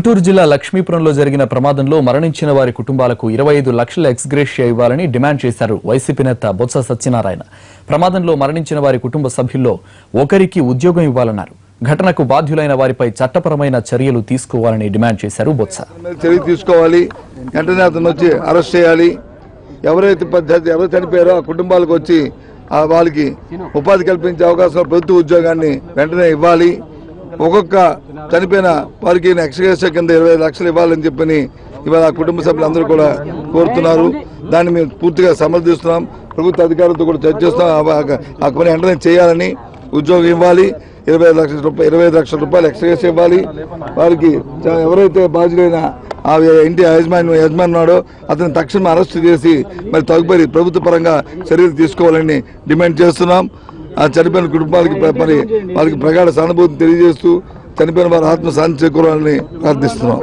గుంటూరు జిల్లా లక్ష్మీపురంలో జరిగిన ప్రమాదంలో మరణించిన వారి కుటుంబాలకు 25 లక్షల ఎక్స్‌గ్రేషియా ఇవ్వాలని డిమాండ్ చేశారు వైసీపీ నేత బొత్స సత్యనారాయణ. ప్రమాదంలో మరణించిన వారి కుటుంబ సభ్యుల్లో ఒకరికి ఉద్యోగం ఇవ్వాలన్నారు. ఘటనకు బాధ్యులైన వారిపై చట్టపరమైన చర్యలు తీసుకోవాలని డిమాండ్ చేశారు బొత్స. చర్యలు తీసుకోవాలి, వెంటనే అతను వచ్చి అరెస్ట్ చేయాలి. ఎవరైతే చనిపోయారో ఆ కుటుంబాలకు వచ్చి వాళ్ళకి ఉపాధి కల్పించే అవకాశం ప్రభుత్వ ఉద్యోగాన్ని వెంటనే ఇవ్వాలి. ఒక్కొక్క చనిపోయిన వారికి ఎక్స్‌గ్రేషియా కింద 25 లక్షలు ఇవ్వాలని చెప్పని ఇవాళ కుటుంబ సభ్యులందరూ కూడా కోరుతున్నారు. దాన్ని మేము పూర్తిగా సమర్థిస్తున్నాం. ప్రభుత్వ అధికారులతో కూడా చర్చిస్తున్నాం. ఆ పని వెంటనే చేయాలని, ఉద్యోగం ఇవ్వాలి, 25 లక్షల రూపాయలు ఎక్స్‌గ్రేషియా ఇవ్వాలి. వారికి ఎవరైతే బాధ్యులైన ఆ ఇంటి యజమాని ఉన్నాడో అతను తక్షణం అరెస్ట్ చేసి మరి తదుపరి ప్రభుత్వ పరంగా చర్యలు తీసుకోవాలని డిమాండ్ చేస్తున్నాం. ఆ చనిపోయిన కుటుంబాలకి మరి వాళ్ళకి ప్రగాఢ సానుభూతిని తెలియజేస్తూ చనిపోయిన వారి ఆత్మ శాంతి చేకూరాలని ప్రార్థిస్తున్నాం.